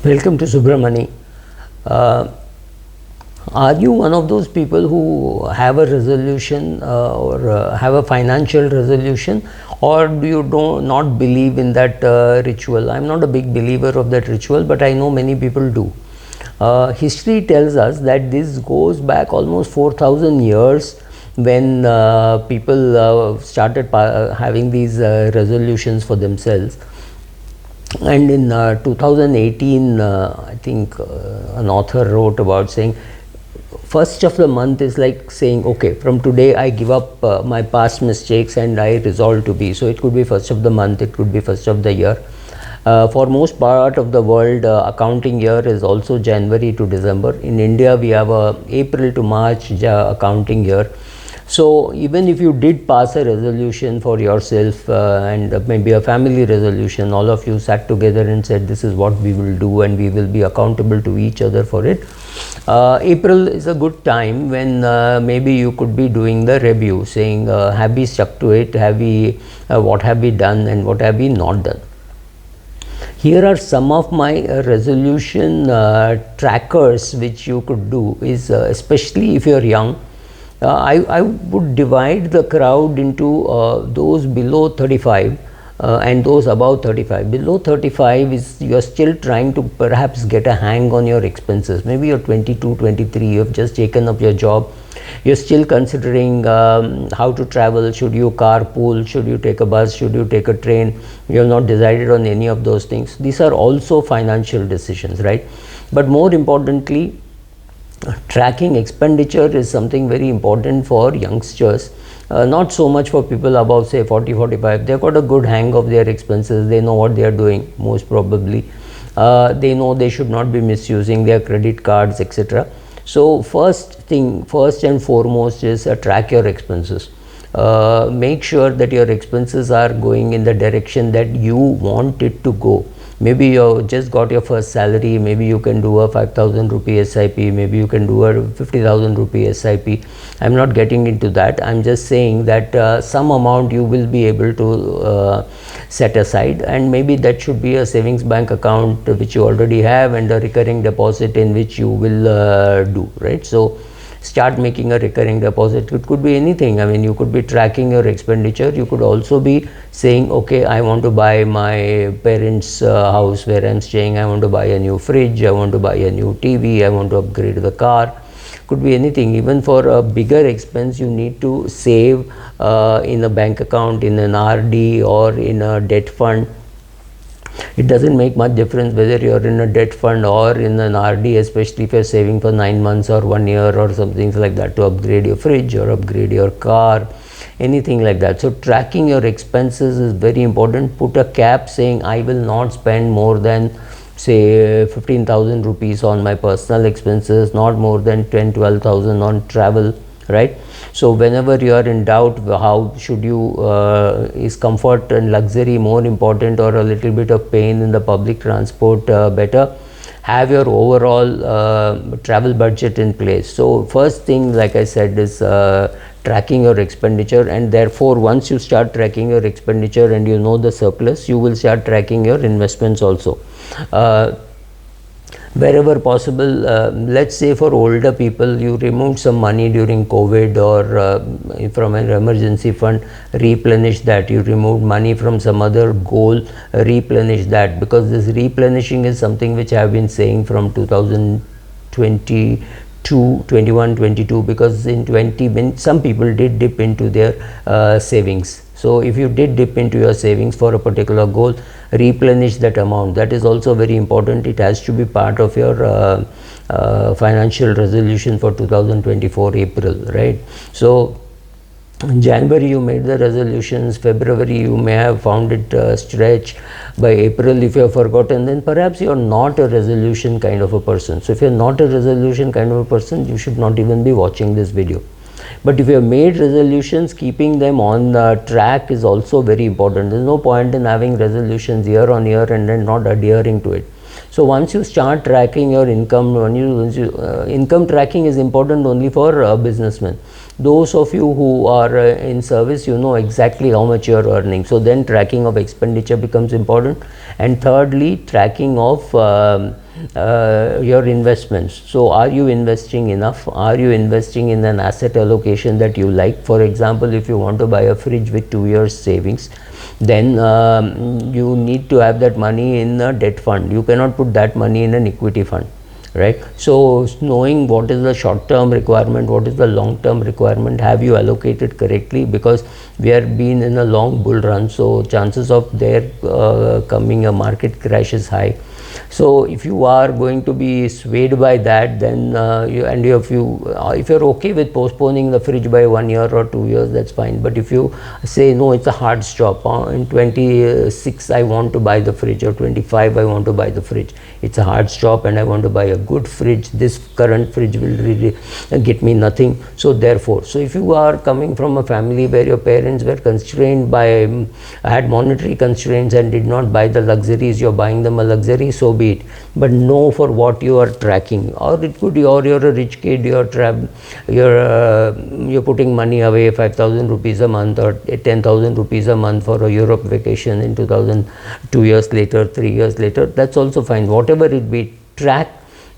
Welcome to Subramani. Uh, are you one of those people who have a resolution or have a financial resolution, or do you not believe in that ritual? I'm not a big believer of that ritual, but I know many people do. History tells us that this goes back almost 4,000 years when people started having these resolutions for themselves. And in 2018, I think an author wrote about saying first of the month is like saying, okay, from today I give up my past mistakes and I resolve to be. So it could be first of the month, it could be first of the year. For most part of the world, accounting year is also January to December. In India, we have a April to March accounting year. So even if you did pass a resolution for yourself and maybe a family resolution, all of you sat together and said this is what we will do and we will be accountable to each other for it. April is a good time when maybe you could be doing the review, saying have we stuck to it, what have we done and what have we not done. Here are some of my resolution trackers which you could do, is especially if you are young. I would divide the crowd into those below 35 and those above 35. Below 35 is you are still trying to perhaps get a hang on your expenses. Maybe you're 22, 23, you have just taken up your job. You're still considering how to travel. Should you carpool? Should you take a bus? Should you take a train? You have not decided on any of those things. These are also financial decisions, right? But more importantly, tracking expenditure is something very important for youngsters, not so much for people above say 40, 45. They've got a good hang of their expenses. They know what they are doing, most probably. They know they should not be misusing their credit cards, etc. So first and foremost is track your expenses. Make sure that your expenses are going in the direction that you want it to go. Maybe you just got your first salary, maybe you can do a 5,000 rupee SIP, maybe you can do a 50,000 rupee SIP. I'm not getting into that. I'm just saying that some amount you will be able to set aside, and maybe that should be a savings bank account which you already have and a recurring deposit in which you will do, right? So start making a recurring deposit. It could be anything. I mean, you could be tracking your expenditure. You could also be saying, okay, I want to buy my parents' house where I'm staying. I want to buy a new fridge. I want to buy a new TV. I want to upgrade the car. Could be anything. Even for a bigger expense, you need to save in a bank account, in an RD or in a debt fund. It doesn't make much difference whether you're in a debt fund or in an RD, especially if you're saving for 9 months or 1 year or something like that to upgrade your fridge or upgrade your car, anything like that. So tracking your expenses is very important. Put a cap saying I will not spend more than say 15,000 rupees on my personal expenses, not more than 10-12,000 on travel, right? So whenever you are in doubt, how should you is comfort and luxury more important or a little bit of pain in the public transport better? Have your overall travel budget in place. So first thing, like I said, is tracking your expenditure, and therefore once you start tracking your expenditure and you know the surplus, you will start tracking your investments also. Wherever possible, let's say for older people, you removed some money during COVID or from an emergency fund, replenish that. You removed money from some other goal, replenish that, because this replenishing is something which I have been saying from 2022, 21, 22, because in 20 when some people did dip into their savings. So if you did dip into your savings for a particular goal, replenish that amount. That is also very important. It has to be part of your financial resolution for 2024 April, right? So in January you made the resolutions, February you may have found it stretch. By April, if you have forgotten, then perhaps you are not a resolution kind of a person. So if you are not a resolution kind of a person, you should not even be watching this video. But if you have made resolutions, keeping them on track is also very important. There is no point in having resolutions year on year and then not adhering to it. So once you start tracking your income, income tracking is important only for businessmen. Those of you who are in service, you know exactly how much you are earning. So then tracking of expenditure becomes important. And thirdly, tracking of your investments. So are you investing enough? Are you investing in an asset allocation that you like? For example, if you want to buy a fridge with 2 years savings, then you need to have that money in a debt fund. You cannot put that money in an equity fund, right? So knowing what is the short term requirement, what is the long term requirement, have you allocated correctly? Because we are been in a long bull run, so chances of there coming a market crash is high. So if you are going to be swayed by that, then if you're okay with postponing the fridge by 1 year or 2 years, that's fine. But if you say no, it's a hard stop, in 26 I want to buy the fridge, or 25 I want to buy the fridge, it's a hard stop and I want to buy a good fridge, this current fridge will really get me nothing. So therefore, so if you are coming from a family where your parents were constrained by had monetary constraints and did not buy the luxuries, you're buying them a luxury, so be it. But know for what you are tracking. Or it could be, or you're a rich kid, you're putting money away, 5,000 rupees a month or 10,000 rupees a month for a Europe vacation in 2 years later, 3 years later, that's also fine. Whatever it be, track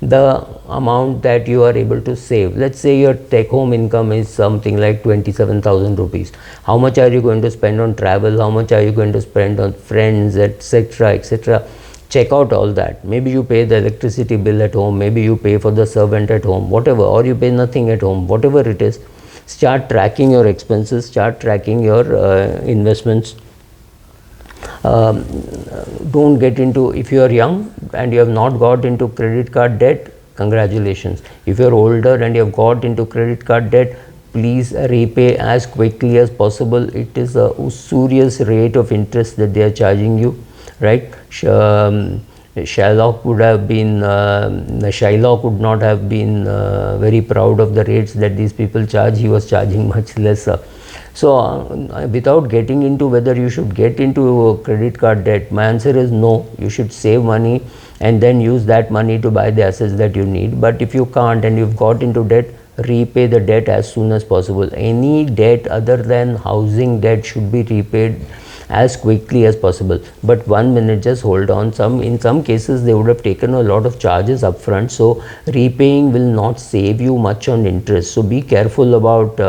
the amount that you are able to save. Let's say your take home income is something like 27,000 rupees. How much are you going to spend on travel? How much are you going to spend on friends, etc., etc.? Check out all that. Maybe you pay the electricity bill at home, maybe you pay for the servant at home, whatever, or you pay nothing at home, whatever it is. Start tracking your expenses, start tracking your investments. Don't get into, if you are young and you have not got into credit card debt, congratulations. If you are older and you have got into credit card debt, please repay as quickly as possible. It is a usurious rate of interest that they are charging you, right? Shylock would not have been very proud of the rates that these people charge. He was charging much lesser. So without getting into whether you should get into credit card debt, my answer is no. You should save money and then use that money to buy the assets that you need. But if you can't and you've got into debt, repay the debt as soon as possible. Any debt other than housing debt should be repaid as quickly as possible. But 1 minute, just hold on. In some cases they would have taken a lot of charges upfront, so repaying will not save you much on interest. So be careful about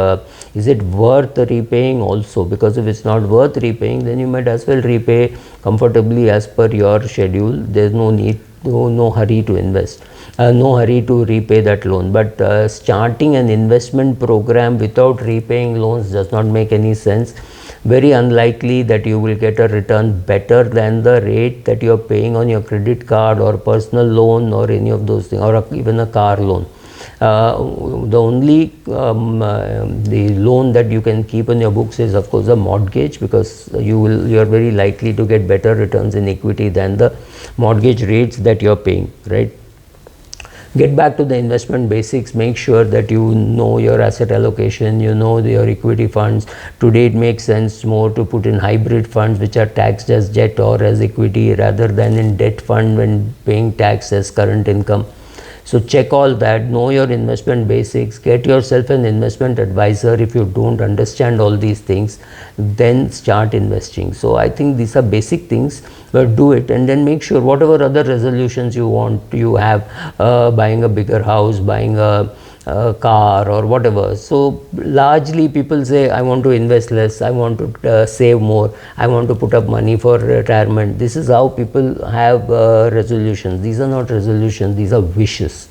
is it worth repaying also, because if it's not worth repaying, then you might as well repay comfortably as per your schedule. There's no need, no hurry to invest, no hurry to repay that loan. But starting an investment program without repaying loans does not make any sense. Very unlikely that you will get a return better than the rate that you are paying on your credit card or personal loan or any of those things, or even a car loan. The only the loan that you can keep on your books is of course a mortgage, because you are very likely to get better returns in equity than the mortgage rates that you are paying, right? Get back to the investment basics. Make sure that you know your asset allocation, you know your equity funds. Today it makes sense more to put in hybrid funds which are taxed as debt or as equity, rather than in debt fund when paying tax as current income. So check all that, know your investment basics, get yourself an investment advisor if you don't understand all these things, then start investing. So I think these are basic things, but do it, and then make sure whatever other resolutions you have, buying a bigger house, buying a car or whatever. So largely people say, I want to invest less, I want to save more, I want to put up money for retirement. This is how people have resolutions. These are not resolutions, these are wishes.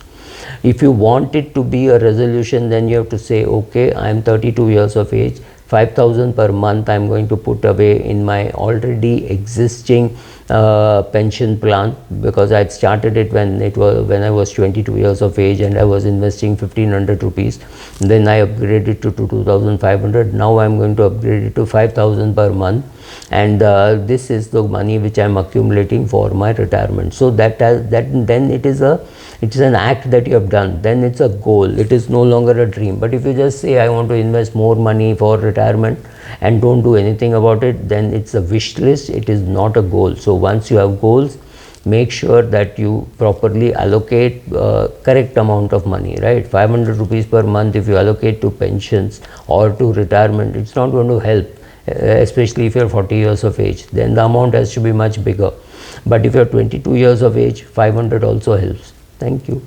If you want it to be a resolution, then you have to say, okay, I am 32 years of age, 5,000 per month I am going to put away in my already existing pension plan, because I had started it when I was 22 years of age and I was investing 1,500 rupees. Then I upgraded to 2,500. Now I am going to upgrade it to 5,000 per month, and this is the money which I am accumulating for my retirement. So then it is an act that you have done. Then it's a goal. It is no longer a dream. But if you just say, I want to invest more money for retirement and don't do anything about it, then it's a wish list. It is not a goal. So once you have goals, make sure that you properly allocate correct amount of money, right? 500 rupees per month if you allocate to pensions or to retirement, it's not going to help, especially if you're 40 years of age. Then the amount has to be much bigger. But if you are 22 years of age, 500 also helps. Thank you.